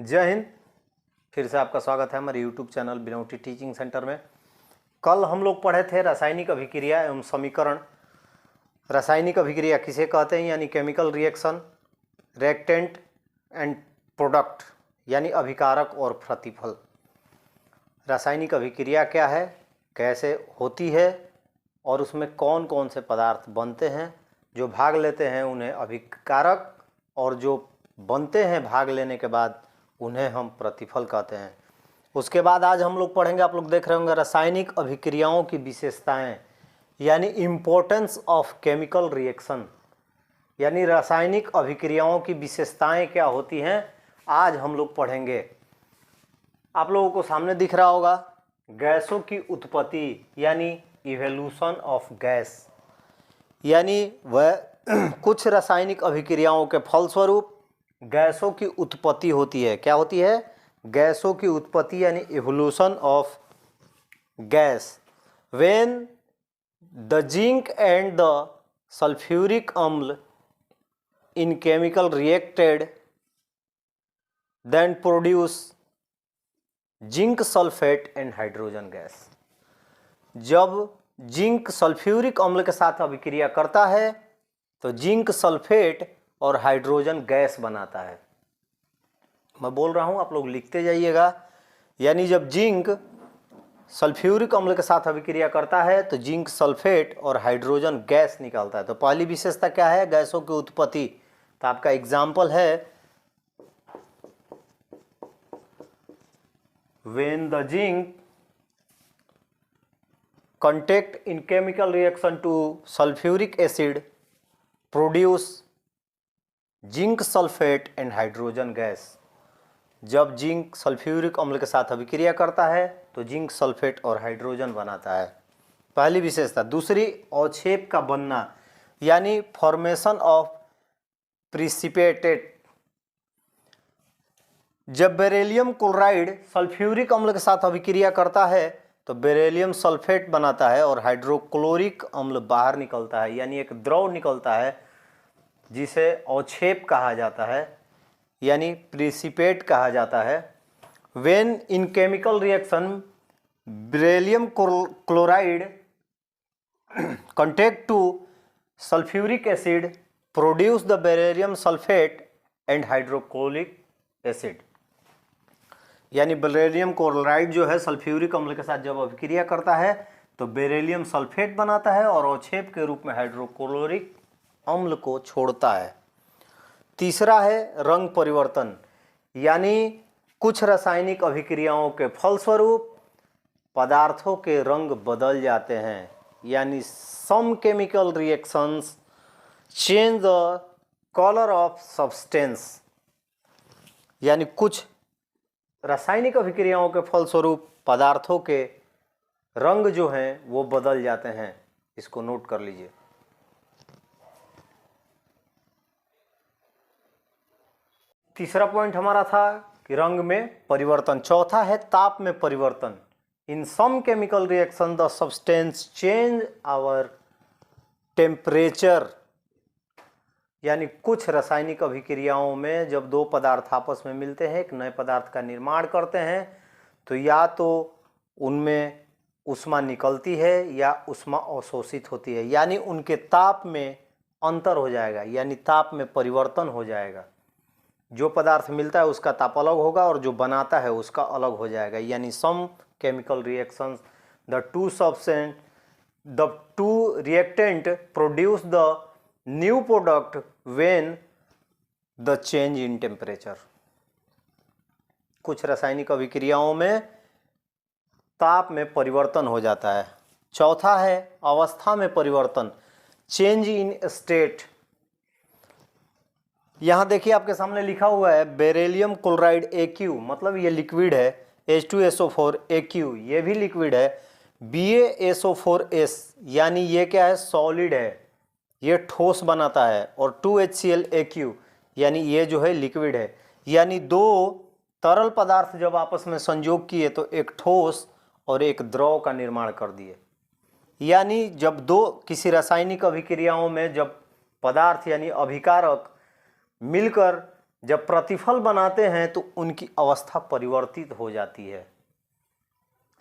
जय हिंद। फिर से आपका स्वागत है हमारे YouTube चैनल बिनौटी टीचिंग सेंटर में। कल हम लोग पढ़े थे रासायनिक अभिक्रिया एवं समीकरण। रासायनिक अभिक्रिया किसे कहते हैं, यानी chemical reaction, reactant and product, यानी अभिकारक और प्रतिफल। रासायनिक अभिक्रिया क्या है, कैसे होती है और उसमें कौन कौन से पदार्थ बनते हैं, जो भाग लेते हैं उन्हें अभिकारक और जो बनते हैं भाग लेने के बाद उन्हें हम प्रतिफल कहते हैं। उसके बाद आज हम लोग पढ़ेंगे, आप लोग देख रहे होंगे, रासायनिक अभिक्रियाओं की विशेषताएं, यानी इम्पोर्टेंस ऑफ केमिकल रिएक्शन, यानी रासायनिक अभिक्रियाओं की विशेषताएं क्या होती हैं, आज हम लोग पढ़ेंगे। आप लोगों को सामने दिख रहा होगा गैसों की उत्पत्ति, यानी इवोल्यूशन ऑफ गैस, यानी वह कुछ रासायनिक अभिक्रियाओं के फलस्वरूप गैसों की उत्पत्ति होती है। क्या होती है? गैसों की उत्पत्ति, यानी evolution of gas. When the zinc and the sulphuric अम्ल in chemical reacted then produce zinc sulphate and hydrogen gas. जब जिंक सल्फ्यूरिक अम्ल के साथ अभिक्रिया करता है तो जिंक सल्फेट और हाइड्रोजन गैस बनाता है। मैं बोल रहा हूं, आप लोग लिखते जाइएगा। यानी जब जिंक सल्फ्यूरिक अम्ल के साथ अभिक्रिया करता है तो जिंक सल्फेट और हाइड्रोजन गैस निकालता है। तो पहली विशेषता क्या है? गैसों की उत्पत्ति। तो आपका एग्जाम्पल है, when the zinc contact in chemical reaction to sulfuric acid produce zinc sulphate and hydrogen gas. जब जिंक सल्फ्यूरिक अम्ल के साथ अभिक्रिया करता है तो जिंक सल्फेट और हाइड्रोजन बनाता है, पहली विशेषता। दूसरी, अवक्षेप का बनना, यानी फॉर्मेशन ऑफ प्रिसिपिटेट। जब बेरिलियम क्लोराइड सल्फ्यूरिक अम्ल के साथ अभिक्रिया करता है तो बेरिलियम सल्फेट बनाता है और हाइड्रोक्लोरिक अम्ल बाहर निकलता है, यानी एक द्रव निकलता है जिसे अवक्षेप कहा जाता है, यानी प्रिसिपेट कहा जाता है। When in chemical reaction beryllium chloride contact to sulphuric acid produce the beryllium sulphate and hydrochloric acid. यानी बेरिलियम क्लोराइड जो है सल्फ्यूरिक अम्ल के साथ जब अभिक्रिया करता है तो बेरिलियम सल्फेट बनाता है और अवक्षेप के रूप में हाइड्रोक्लोरिक अम्ल को छोड़ता है। तीसरा है रंग परिवर्तन, यानी कुछ रासायनिक अभिक्रियाओं के फलस्वरूप पदार्थों के रंग बदल जाते हैं, यानी some chemical reactions change the colour of substance. यानी कुछ रासायनिक अभिक्रियाओं के फलस्वरूप पदार्थों के रंग जो हैं वो बदल जाते हैं। इसको नोट कर लीजिए। तीसरा पॉइंट हमारा था कि रंग में परिवर्तन। चौथा है ताप में परिवर्तन। In some chemical reaction the substance change our temperature, यानी कुछ रासायनिक अभिक्रियाओं में जब दो पदार्थ आपस में मिलते हैं, एक नए पदार्थ का निर्माण करते हैं, तो या तो उनमें ऊष्मा निकलती है या ऊष्मा अवशोषित होती है, यानी उनके ताप में अंतर हो जाएगा, यानी ताप में परिवर्तन हो जाएगा। जो पदार्थ मिलता है उसका ताप अलग होगा और जो बनाता है उसका अलग हो जाएगा। यानी some chemical reactions the two reactant produce the new product when the change in temperature. कुछ रासायनिक अभिक्रियाओं में ताप में परिवर्तन हो जाता है। चौथा है अवस्था में परिवर्तन, चेंज इन स्टेट। यहां देखिए आपके सामने लिखा हुआ है बेरिलियम क्लोराइड AQ, मतलब ये लिक्विड है। H2SO4 AQ ये भी लिक्विड है। BaSO4S यानी ये क्या है? सॉलिड है, ये ठोस बनाता है। और 2HCl AQ यानी ये जो है लिक्विड है। यानी दो तरल पदार्थ जब आपस में संयोग किए तो एक ठोस और एक द्रव का निर्माण कर दिए। यानी जब दो किसी रासायनिक अभिक्रियाओं में जब पदार्थ यानी अभिकारक मिलकर जब प्रतिफल बनाते हैं तो उनकी अवस्था परिवर्तित हो जाती है।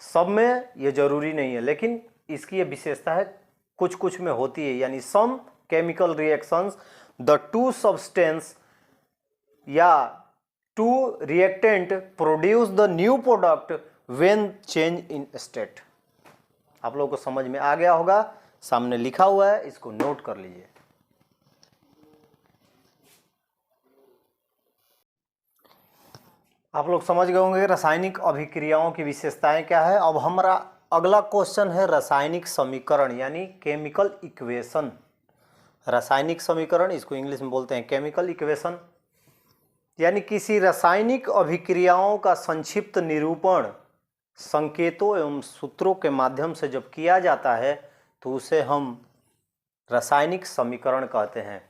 सब में ये जरूरी नहीं है, लेकिन इसकी ये विशेषता है, कुछ कुछ में होती है। यानी some chemical reactions the two substance या two reactant produce the new product when change in state. आप लोगों को समझ में आ गया होगा, सामने लिखा हुआ है, इसको नोट कर लीजिए। आप लोग समझ गए होंगे रासायनिक अभिक्रियाओं की विशेषताएं क्या है। अब हमारा अगला क्वेश्चन है रासायनिक समीकरण यानी केमिकल इक्वेशन। रासायनिक समीकरण, इसको इंग्लिश में बोलते हैं केमिकल इक्वेशन, यानी किसी रासायनिक अभिक्रियाओं का संक्षिप्त निरूपण संकेतों एवं सूत्रों के माध्यम से जब किया जाता है तो उसे हम रासायनिक समीकरण कहते हैं।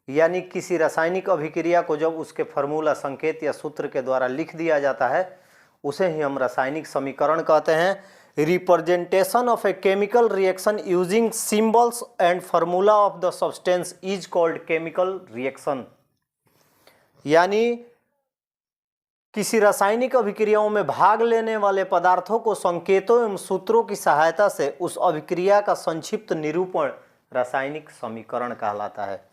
यानी किसी रासायनिक अभिक्रिया को जब उसके फार्मूला, संकेत या सूत्र के द्वारा लिख दिया जाता है उसे ही हम रासायनिक समीकरण कहते हैं। Representation of a chemical reaction using symbols and formula of the substance is called chemical reaction. यानी किसी रासायनिक अभिक्रियाओं में भाग लेने वाले पदार्थों को संकेतों एवं सूत्रों की सहायता से उस अभिक्रिया का संक्षिप्त निरूपण रासायनिक समीकरण कहलाता है।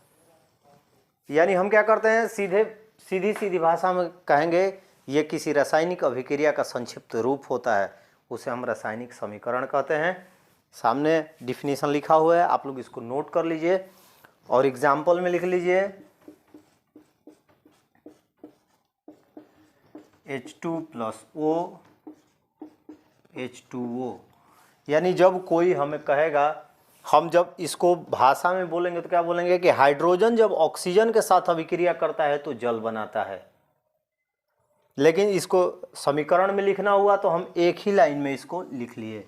यानी हम क्या करते हैं, सीधी भाषा में कहेंगे, ये किसी रासायनिक अभिक्रिया का संक्षिप्त रूप होता है, उसे हम रासायनिक समीकरण कहते हैं। सामने डिफिनीशन लिखा हुआ है, आप लोग इसको नोट कर लीजिए और एग्जाम्पल में लिख लीजिए। H2+O H2O। यानी जब कोई हमें कहेगा, हम जब इसको भाषा में बोलेंगे तो क्या बोलेंगे कि हाइड्रोजन जब ऑक्सीजन के साथ अभिक्रिया करता है तो जल बनाता है। लेकिन इसको समीकरण में लिखना हुआ तो हम एक ही लाइन में इसको लिख लिए।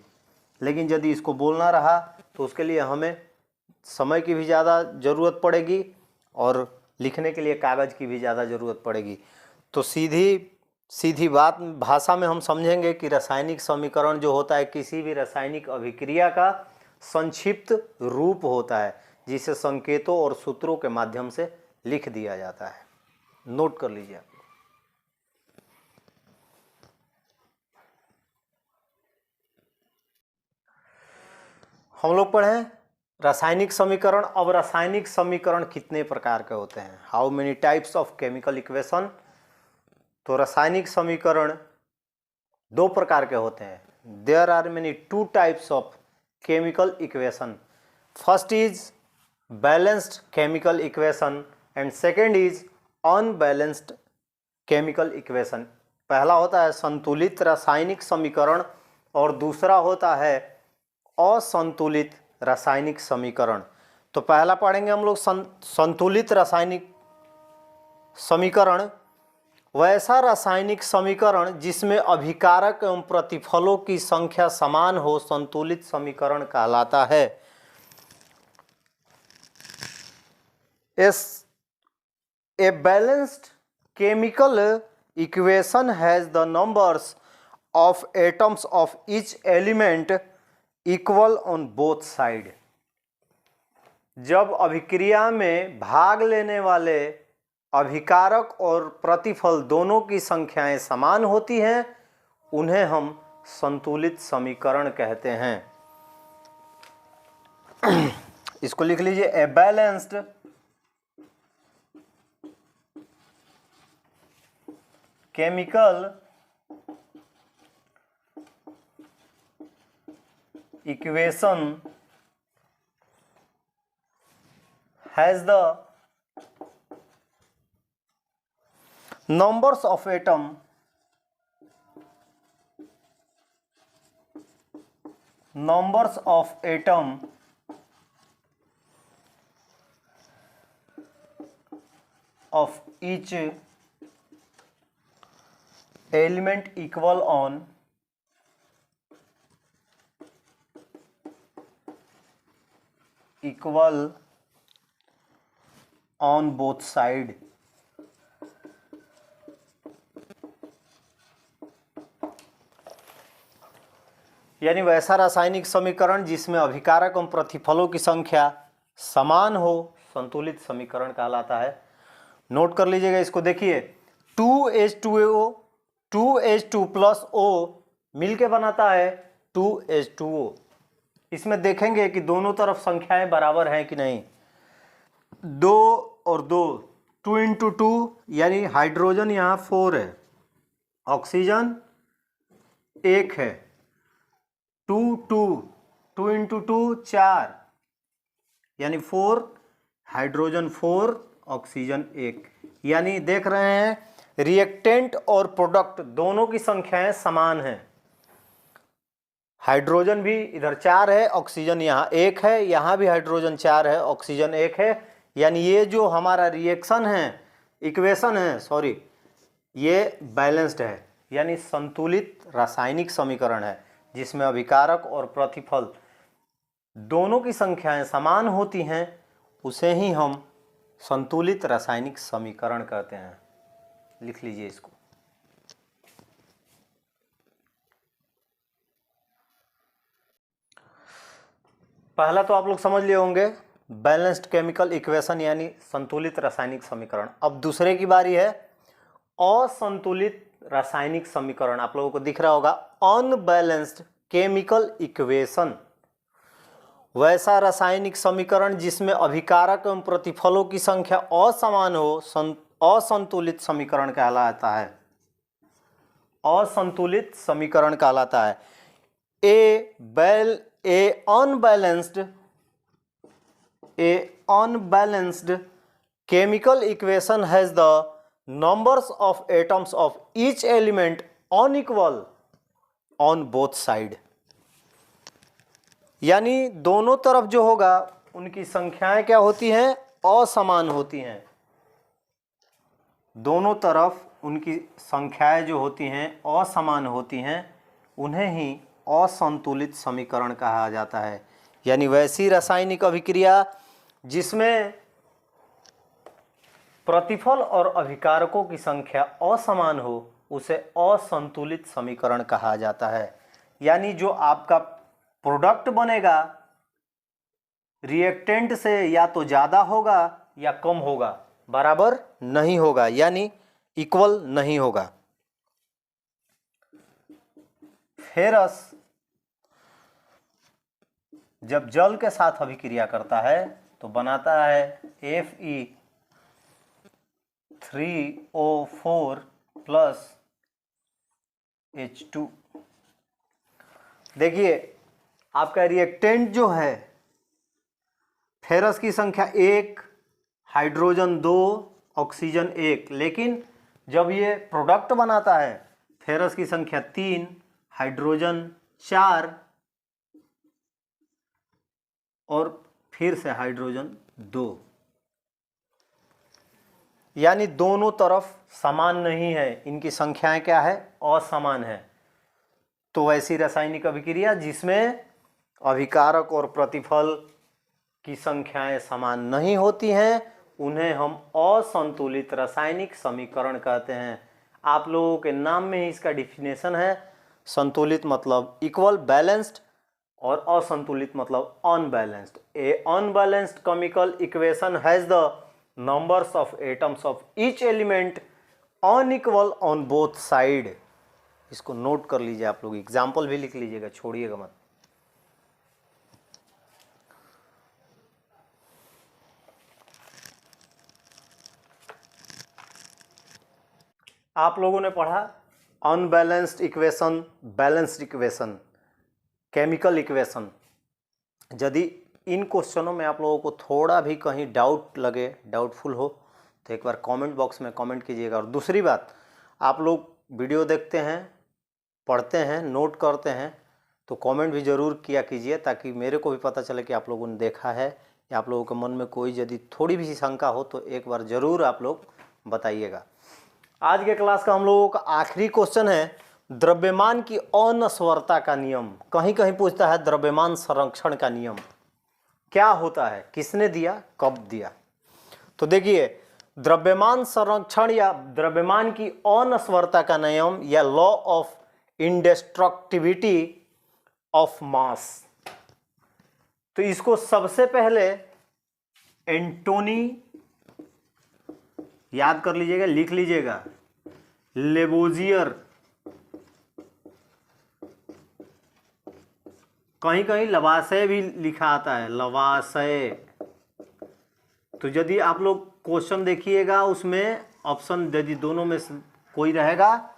लेकिन यदि इसको बोलना रहा तो उसके लिए हमें समय की भी ज़्यादा ज़रूरत पड़ेगी और लिखने के लिए कागज़ की भी ज़्यादा ज़रूरत पड़ेगी। तो सीधी बात भाषा में हम समझेंगे कि रासायनिक समीकरण जो होता है किसी भी रासायनिक अभिक्रिया का संक्षिप्त रूप होता है जिसे संकेतों और सूत्रों के माध्यम से लिख दिया जाता है। नोट कर लीजिए आप। हम लोग पढ़े रासायनिक समीकरण। अब रासायनिक समीकरण कितने प्रकार के होते हैं, how many types of chemical equation. तो रासायनिक समीकरण दो प्रकार के होते हैं। There are many two types of chemical equation. First is balanced chemical equation and second is unbalanced chemical equation. पहला होता है संतुलित रासायनिक समीकरण और दूसरा होता है असंतुलित रासायनिक समीकरण। तो पहला पढ़ेंगे हम लोग संतुलित रासायनिक समीकरण। वैसा रासायनिक समीकरण जिसमें अभिकारक एवं प्रतिफलों की संख्या समान हो संतुलित समीकरण कहलाता है। A balanced chemical equation has the numbers of atoms of each element equal on both sides। जब अभिक्रिया में भाग लेने वाले अभिकारक और प्रतिफल दोनों की संख्याएं समान होती हैं उन्हें हम संतुलित समीकरण कहते हैं। इसको लिख लीजिए, a balanced chemical equation has the numbers of atom of each element equal on both sides। यानी वैसा रासायनिक समीकरण जिसमें अभिकारक एवं प्रतिफलों की संख्या समान हो संतुलित समीकरण कहलाता है। नोट कर लीजिएगा इसको। देखिए 2H2O 2H2 प्लस O मिलके बनाता है 2H2O। इसमें देखेंगे कि दोनों तरफ संख्याएं बराबर हैं कि नहीं। 2 और 2, 2 इंटू 2 यानी हाइड्रोजन यहाँ 4 है, ऑक्सीजन 1 है। 2 2 2 इंटू 2 4 यानी 4, हाइड्रोजन 4, ऑक्सीजन 1। यानी देख रहे हैं रिएक्टेंट और प्रोडक्ट दोनों की संख्याएं समान हैं। हाइड्रोजन भी इधर 4 है, ऑक्सीजन यहाँ 1 है, यहाँ भी हाइड्रोजन 4 है, ऑक्सीजन 1 है। यानी ये जो हमारा रिएक्शन है, इक्वेशन है, सॉरी, ये बैलेंस्ड है, यानी संतुलित रासायनिक समीकरण है जिसमें अभिकारक और प्रतिफल दोनों की संख्याएं समान होती हैं, उसे ही हम संतुलित रासायनिक समीकरण कहते हैं। लिख लीजिए इसको। पहला तो आप लोग समझ लिए होंगे बैलेंस्ड केमिकल इक्वेशन यानी संतुलित रासायनिक समीकरण। अब दूसरे की बारी है असंतुलित रासायनिक समीकरण। आप लोगों को दिख रहा होगा अनबैलेंस्ड केमिकल इक्वेशन, वैसा रासायनिक समीकरण जिसमें अभिकारक एवं प्रतिफलों की संख्या असमान हो असंतुलित समीकरण कहलाता है। असंतुलित समीकरण कहलाता है। A unbalanced chemical equation has the numbers of atoms of each element unequal on both side। यानी दोनों तरफ जो होगा उनकी संख्याएं क्या होती हैं? असमान होती हैं। दोनों तरफ उनकी संख्याएं जो होती हैं असमान होती हैं, उन्हें ही असंतुलित समीकरण कहा जाता है। यानी वैसी रासायनिक अभिक्रिया जिसमें प्रतिफल और अभिकारकों की संख्या असमान हो उसे असंतुलित समीकरण कहा जाता है। यानी जो आपका प्रोडक्ट बनेगा रिएक्टेंट से या तो ज़्यादा होगा या कम होगा, बराबर नहीं होगा, यानी इक्वल नहीं होगा। फेरस जब जल के साथ अभिक्रिया करता है तो बनाता है Fe3O4 प्लस H2। देखिए आपका रिएक्टेंट जो है फेरस की संख्या 1, हाइड्रोजन 2, ऑक्सीजन 1, लेकिन जब ये प्रोडक्ट बनाता है फेरस की संख्या 3, हाइड्रोजन 4 और फिर से हाइड्रोजन 2। यानी दोनों तरफ समान नहीं है, इनकी संख्याएं क्या है? असमान है। तो वैसी रासायनिक अभिक्रिया जिसमें अभिकारक और प्रतिफल की संख्याएं समान नहीं होती हैं, उन्हें हम असंतुलित रासायनिक समीकरण कहते हैं। आप लोगों के नाम में ही इसका डिफिनेशन है। संतुलित मतलब इक्वल, बैलेंस्ड, और असंतुलित मतलब unbalanced. A unbalanced chemical equation has the numbers of atoms of each element unequal on both side. इसको नोट कर लीजिए आप लोग, एग्जाम्पल भी लिख लीजिएगा, छोड़िएगा मत। आप लोगों ने पढ़ा unbalanced equation, balanced equation, chemical equation. यदि इन क्वेश्चनों में आप लोगों को थोड़ा भी कहीं डाउट लगे, डाउटफुल हो, तो एक बार कमेंट बॉक्स में कमेंट कीजिएगा। और दूसरी बात, आप लोग वीडियो देखते हैं, पढ़ते हैं, नोट करते हैं, तो कमेंट भी ज़रूर किया कीजिए ताकि मेरे को भी पता चले कि आप लोगों ने देखा है, या आप लोगों के मन में कोई यदि थोड़ी भी शंका हो तो एक बार ज़रूर आप लोग बताइएगा। आज के क्लास का हम लोगों का आखिरी क्वेश्चन है द्रव्यमान की अनस्वरता का नियम। कहीं कहीं पूछता है द्रव्यमान संरक्षण का नियम क्या होता है, किसने दिया, कब दिया। तो देखिए द्रव्यमान संरक्षण या द्रव्यमान की अनस्वरता का नियम या लॉ ऑफ इंडेस्ट्रक्टिविटी ऑफ मास, तो इसको सबसे पहले एंटोनी याद कर लीजिएगा, लिख लीजिएगा, लेवोजियर। कहीं कहीं लवाशय भी लिखा आता है, लवाशय। तो यदि आप लोग क्वेश्चन देखिएगा उसमें ऑप्शन यदि दोनों में से कोई रहेगा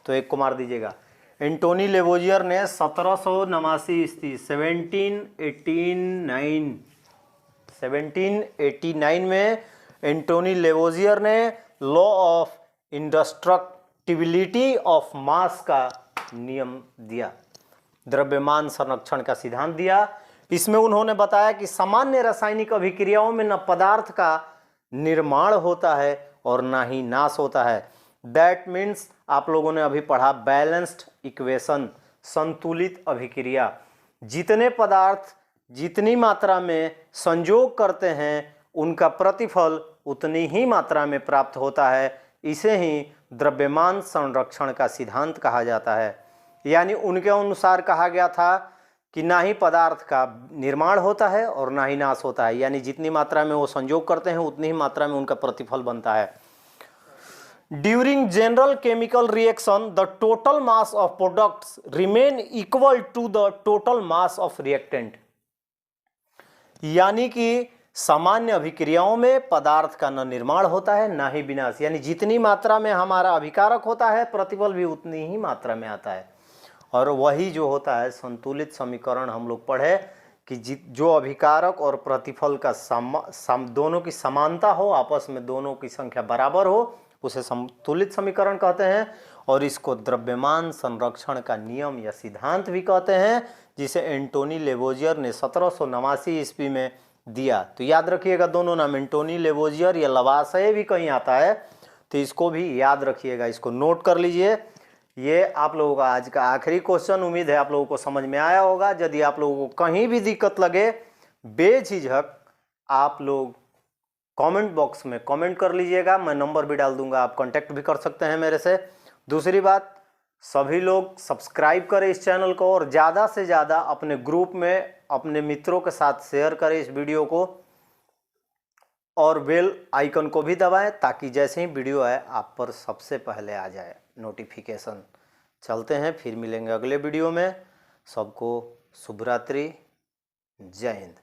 तो एक को मार दीजिएगा। एंटोनी लेवोजियर ने 1789 ईस्वी 1789 में एंटोनी लेवोजियर ने लॉ ऑफ इंडस्ट्रक्टिबिलिटी ऑफ मास का नियम दिया, द्रव्यमान संरक्षण का सिद्धांत दिया। इसमें उन्होंने बताया कि सामान्य रासायनिक अभिक्रियाओं में न पदार्थ का निर्माण होता है और ना ही नाश होता है। दैट मीन्स आप लोगों ने अभी पढ़ा बैलेंस्ड इक्वेशन, संतुलित अभिक्रिया। जितने पदार्थ जितनी मात्रा में संयोग करते हैं उनका प्रतिफल उतनी ही मात्रा में प्राप्त होता है। इसे ही द्रव्यमान संरक्षण का सिद्धांत कहा जाता है। यानी उनके अनुसार कहा गया था कि ना ही पदार्थ का निर्माण होता है और ना ही नाश होता है, यानी जितनी मात्रा में वो संयोग करते हैं उतनी ही मात्रा में उनका प्रतिफल बनता है। During general chemical reaction the total mass of products remain equal to the total mass of reactant. यानी कि सामान्य अभिक्रियाओं में पदार्थ का न निर्माण होता है ना ही विनाश, यानी जितनी मात्रा में हमारा अभिकारक होता है प्रतिफल भी उतनी ही मात्रा में आता है। और वही जो होता है संतुलित समीकरण हम लोग पढ़े कि जो अभिकारक और प्रतिफल का दोनों की समानता हो, आपस में दोनों की संख्या बराबर हो, उसे संतुलित समीकरण कहते हैं। और इसको द्रव्यमान संरक्षण का नियम या सिद्धांत भी कहते हैं, जिसे एंटोनी लेवोजियर ने 1789 ईस्वी में दिया। तो याद रखिएगा दोनों नाम, एंटोनी लेवोजियर या लवाशय भी कहीं आता है, तो इसको भी याद रखिएगा, इसको नोट कर लीजिए। ये आप लोगों का आज का आखिरी क्वेश्चन। उम्मीद है आप लोगों को समझ में आया होगा। यदि आप लोगों को कहीं भी दिक्कत लगे बेझिझक आप लोग कमेंट बॉक्स में कमेंट कर लीजिएगा, मैं नंबर भी डाल दूंगा, आप कांटेक्ट भी कर सकते हैं मेरे से। दूसरी बात, सभी लोग सब्सक्राइब करें इस चैनल को और ज़्यादा से ज़्यादा अपने ग्रुप में अपने मित्रों के साथ शेयर करें इस वीडियो को, और बेल आइकन को भी दबाएं ताकि जैसे ही वीडियो आए आप पर सबसे पहले आ जाए नोटिफिकेशन। चलते हैं, फिर मिलेंगे अगले वीडियो में। सबको शुभ रात्रि, जय हिंद।